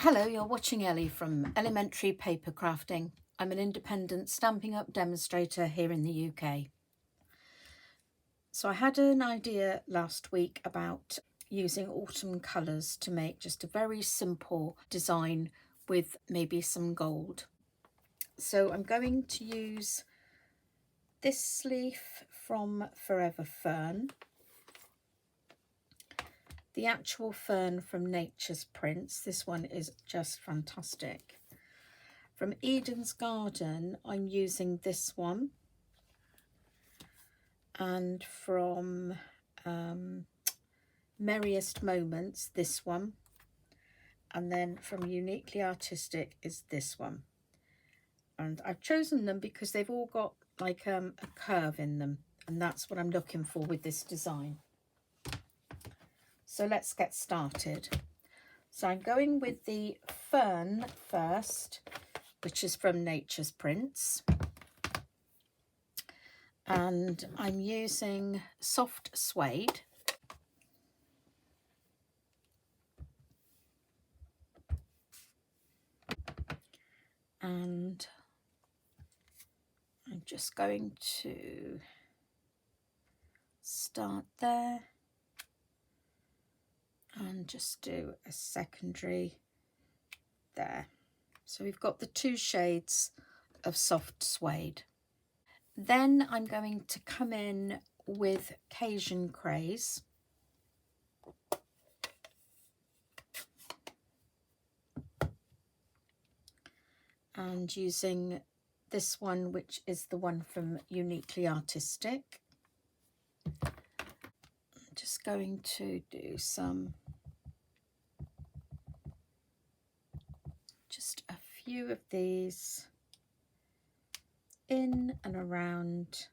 Hello, you're watching Ellie from Ellymentry Papercrafting. I'm an independent Stampin' Up demonstrator here in the UK. So I had an idea last week about using autumn colours to make just a very simple design with maybe some gold. So I'm going to use this leaf from Forever Fern, the actual fern from Nature's Prints. This one is just fantastic. From Eden's Garden, I'm using this one. And from Merriest Moments, this one. And then from Uniquely Artistic is this one. And I've chosen them because they've all got like a curve in them. And that's what I'm looking for with this design. So let's get started. So I'm going with the fern first, which is from Nature's Prints. And I'm using soft suede. And I'm just going to start there and just do a secondary there. So we've got the two shades of soft suede. Then I'm going to come in with Cajun Craze. And using this one, which is the one from Uniquely Artistic. I'm just going to do just a few of these in and around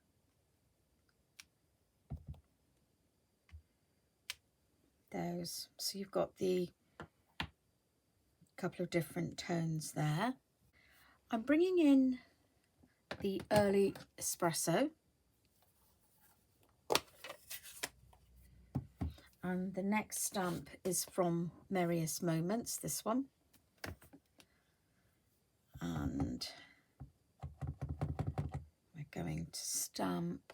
those. So you've got the couple of different tones there. I'm bringing in the Early Espresso. And the next stamp is from Merriest Moments, this one. And we're going to stamp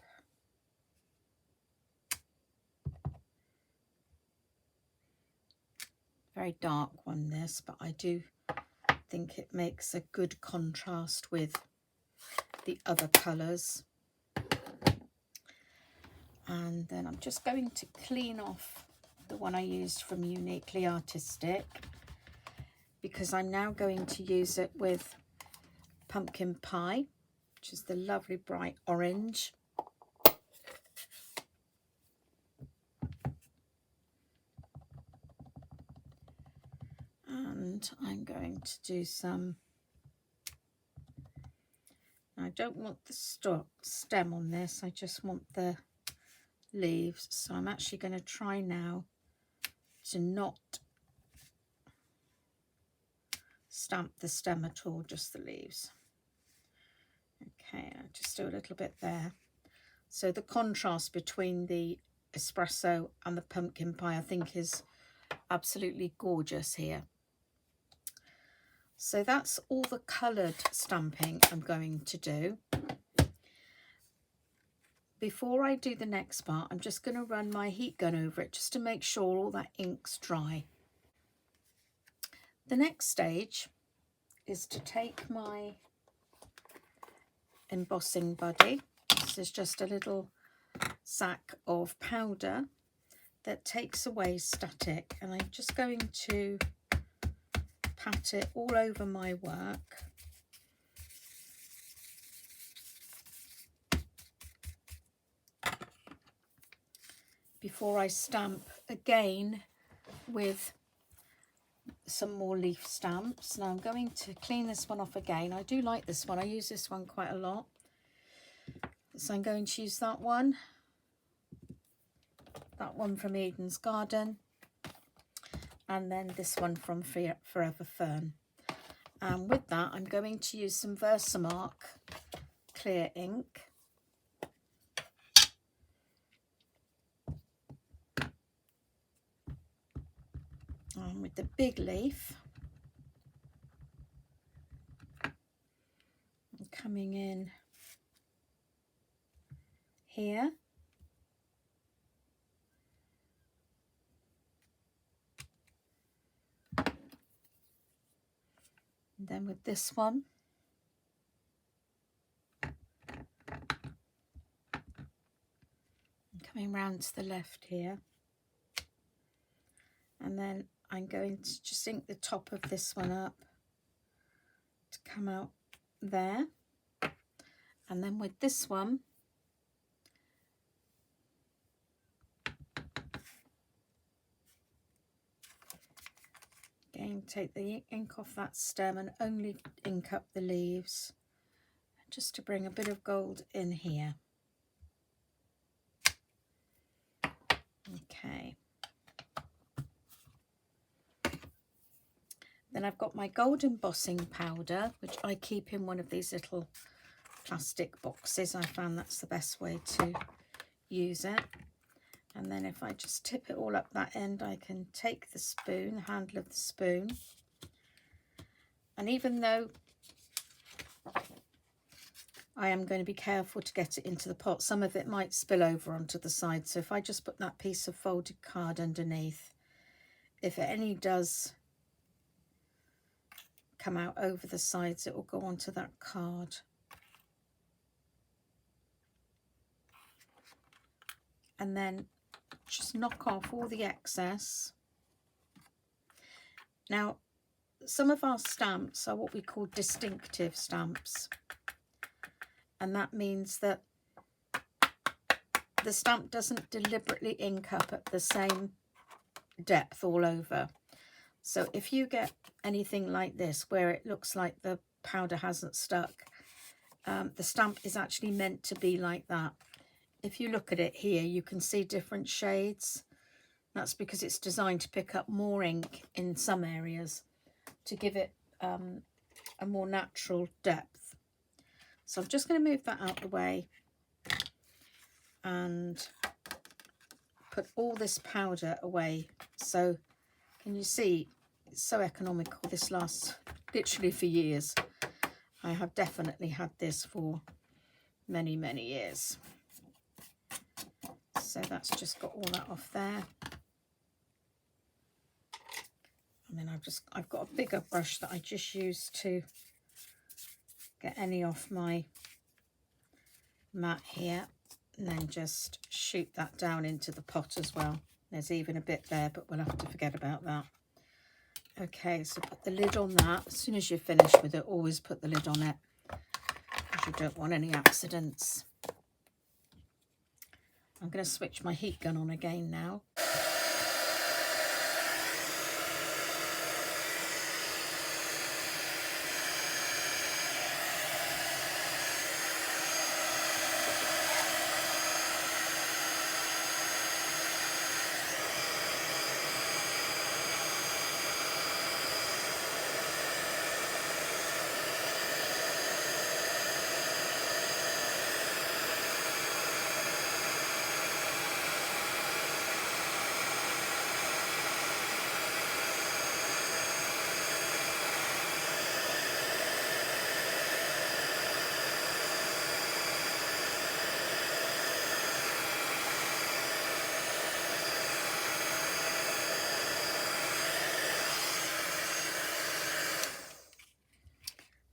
very dark one, this, but I do think it makes a good contrast with the other colours. And then I'm just going to clean off the one I used from Uniquely Artistic, because I'm now going to use it with Pumpkin Pie, which is the lovely bright orange. And I'm going to do some, I don't want the stem on this, I just want the leaves. So I'm actually going to try now to not stamp the stem at all, just the leaves. Okay, I'll just do a little bit there. So the contrast between the espresso and the pumpkin pie I think is absolutely gorgeous here. So that's all the coloured stamping I'm going to do. Before I do the next part, I'm just going to run my heat gun over it just to make sure all that ink's dry. The next stage is to take my embossing buddy. This is just a little sack of powder that takes away static, and I'm just going to pat it all over my work. Before I stamp again with some more leaf stamps. Now I'm going to clean this one off again. I do like this one. I use this one quite a lot. So I'm going to use that one from Eden's Garden, and then this one from Forever Fern. And with that, I'm going to use some Versamark clear ink. And with the big leaf, coming in here. And then with this one, coming round to the left here. And then I'm going to just ink the top of this one up to come out there. And then with this one, again, take the ink off that stem and only ink up the leaves, just to bring a bit of gold in here. Okay. Then I've got my gold embossing powder, which I keep in one of these little plastic boxes. I found that's the best way to use it. And then if I just tip it all up that end, I can take the spoon, the handle of the spoon. And even though I am going to be careful to get it into the pot, some of it might spill over onto the side. So if I just put that piece of folded card underneath, if it any does come out over the sides, it will go onto that card. And then just knock off all the excess. Now, some of our stamps are what we call distinctive stamps, and that means that the stamp doesn't deliberately ink up at the same depth all over. So if you get anything like this where it looks like the powder hasn't stuck, the stamp is actually meant to be like that. If you look at it here, you can see different shades. That's because it's designed to pick up more ink in some areas to give it a more natural depth. So I'm just going to move that out of the way and put all this powder away. So can you see, it's so economical. This lasts literally for years. I have definitely had this for many, many years. So that's just got all that off there. And then I've got a bigger brush that I just use to get any off my mat here, and then just shoot that down into the pot as well. There's even a bit there, but we'll have to forget about that. Okay, so put the lid on that. As soon as you're finished with it, always put the lid on it, because you don't want any accidents. I'm going to switch my heat gun on again now.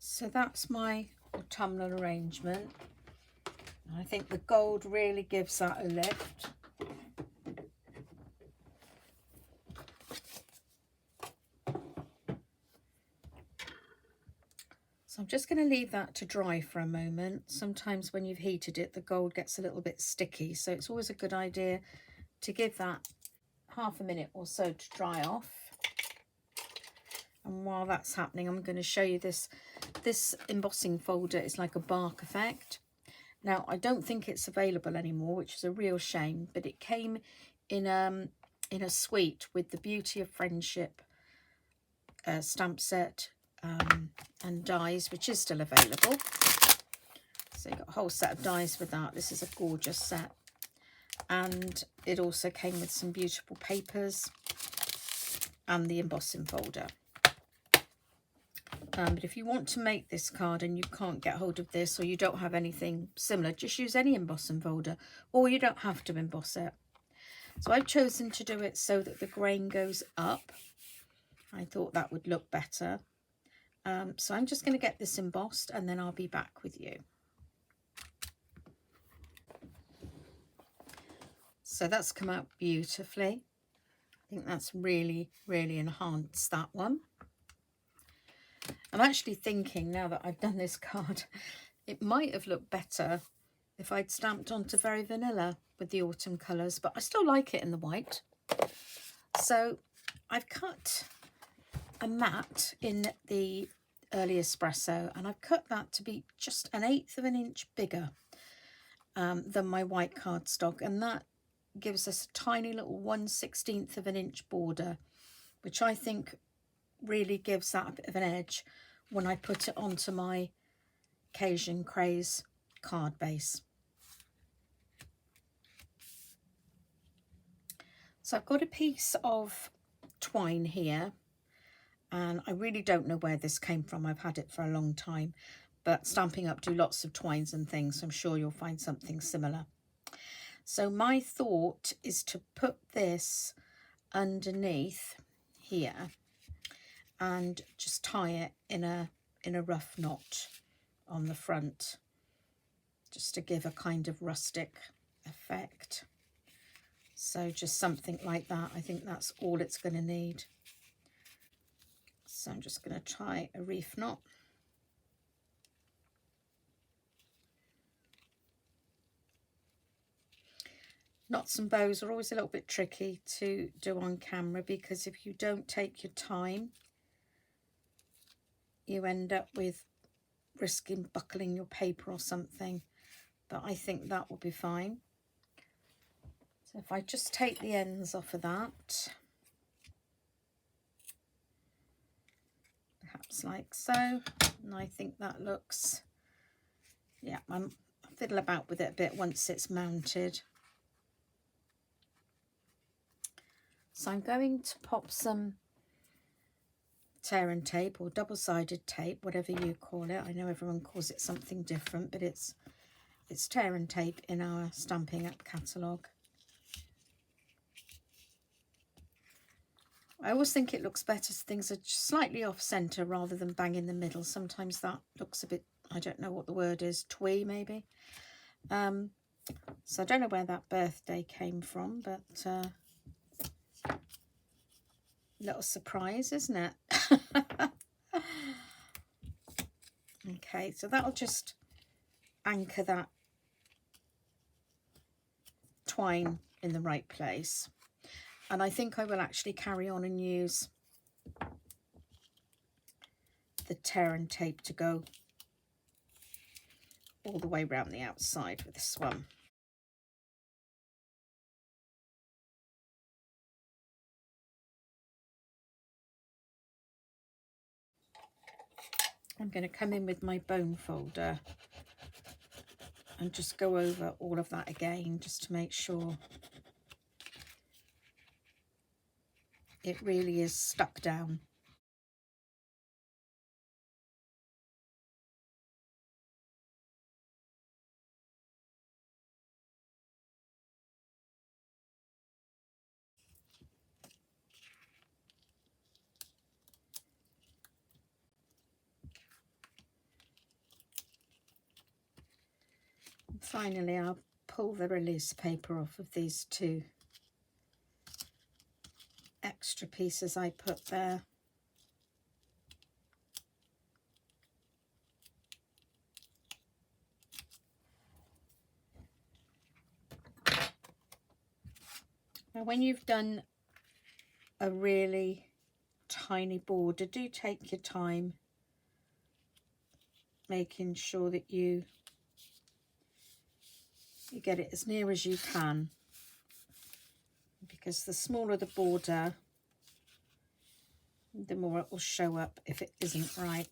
So that's my autumnal arrangement. I think the gold really gives that a lift. So I'm just going to leave that to dry for a moment. Sometimes when you've heated it, the gold gets a little bit sticky. So it's always a good idea to give that half a minute or so to dry off. And while that's happening, I'm going to show you this. This embossing folder is like a bark effect. Now, I don't think it's available anymore, which is a real shame, but it came in a suite with the Beauty of Friendship stamp set and dies, which is still available. So you've got a whole set of dies with that. This is a gorgeous set. And it also came with some beautiful papers and the embossing folder. But if you want to make this card and you can't get hold of this, or you don't have anything similar, just use any embossing folder, or you don't have to emboss it. So I've chosen to do it so that the grain goes up. I thought that would look better. So I'm just going to get this embossed and then I'll be back with you. So that's come out beautifully. I think that's really, really enhanced that one. I'm actually thinking, now that I've done this card, it might have looked better if I'd stamped onto Very Vanilla with the autumn colours, but I still like it in the white. So I've cut a mat in the Early Espresso, and I've cut that to be just 1/8 of an inch bigger than my white cardstock, and that gives us a tiny little 1/16 of an inch border, which I think really gives that a bit of an edge when I put it onto my Cajun Craze card base. So I've got a piece of twine here, and I really don't know where this came from. I've had it for a long time, but Stampin' Up do lots of twines and things, so I'm sure you'll find something similar. So my thought is to put this underneath here and just tie it in a rough knot on the front, just to give a kind of rustic effect. So just something like that. I think that's all it's going to need. So I'm just going to tie a reef knot. Knots and bows are always a little bit tricky to do on camera, because if you don't take your time, you end up with risking buckling your paper or something, but I think that will be fine. So if I just take the ends off of that, perhaps like so, and I think that looks, yeah, I'll fiddle about with it a bit once it's mounted. So I'm going to pop some tear and tape, or double-sided tape, whatever you call it. I know everyone calls it something different, but it's tear and tape in our Stampin' Up catalogue. I always think it looks better if things are slightly off centre rather than bang in the middle. Sometimes that looks a bit, I don't know what the word is, twee maybe. So I don't know where that birthday came from, but little surprise, isn't it? Okay, so that'll just anchor that twine in the right place. And I think I will actually carry on and use the tear and tape to go all the way around the outside with this one. I'm going to come in with my bone folder and just go over all of that again, just to make sure it really is stuck down. And finally, I'll pull the release paper off of these two extra pieces I put there. Now, when you've done a really tiny border, do take your time making sure that you get it as near as you can, because the smaller the border, the more it will show up if it isn't right.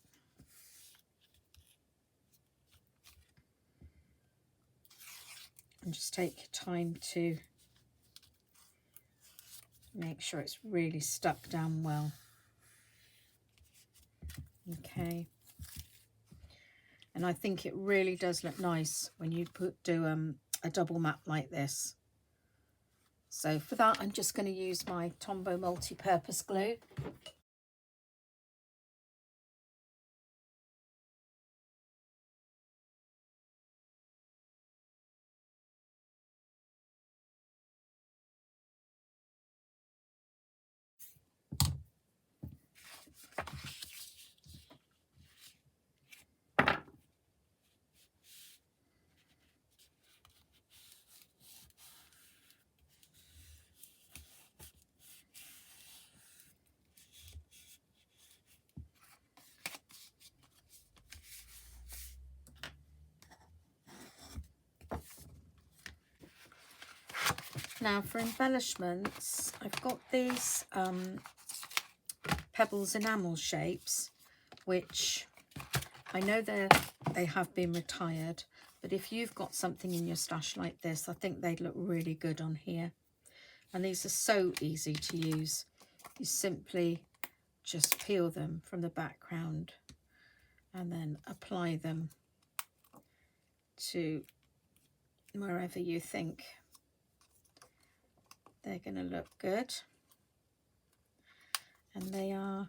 And just take your time to make sure it's really stuck down well. Okay. Okay. And I think it really does look nice when you do a double map like this. So for that, I'm just going to use my Tombow multi-purpose glue. Now for embellishments, I've got these Pebbles enamel shapes, which I know they have been retired, but if you've got something in your stash like this, I think they'd look really good on here. And these are so easy to use. You simply just peel them from the background and then apply them to wherever you think they're going to look good. And they are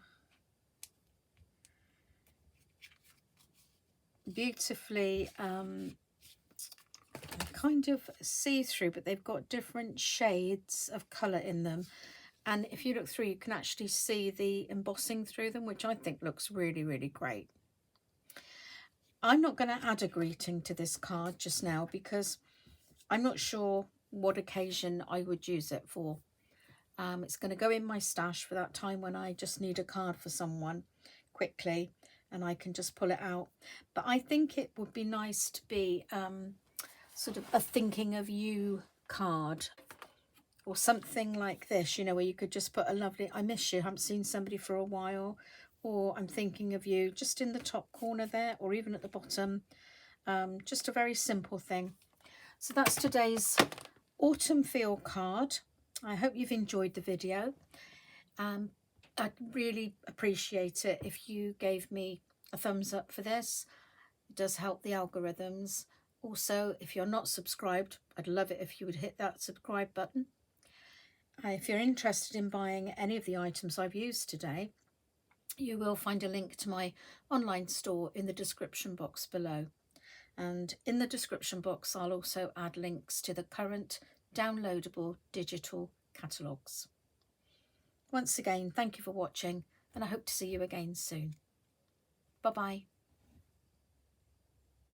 beautifully kind of see-through, but they've got different shades of colour in them. And if you look through, you can actually see the embossing through them, which I think looks really, really great. I'm not going to add a greeting to this card just now because I'm not sure what occasion I would use it for. It's going to go in my stash for that time when I just need a card for someone quickly and I can just pull it out. But I think it would be nice to be sort of a thinking of you card or something like this, you know, where you could just put a lovely I miss you, haven't seen somebody for a while, or I'm thinking of you, just in the top corner there, or even at the bottom. Just a very simple thing. So that's today's autumn feel card. I hope you've enjoyed the video. I'd really appreciate it if you gave me a thumbs up for this. It does help the algorithms. Also, if you're not subscribed, I'd love it if you would hit that subscribe button. If you're interested in buying any of the items I've used today, you will find a link to my online store in the description box below. And in the description box, I'll also add links to the current downloadable digital catalogues. Once again, thank you for watching, and I hope to see you again soon. Bye-bye.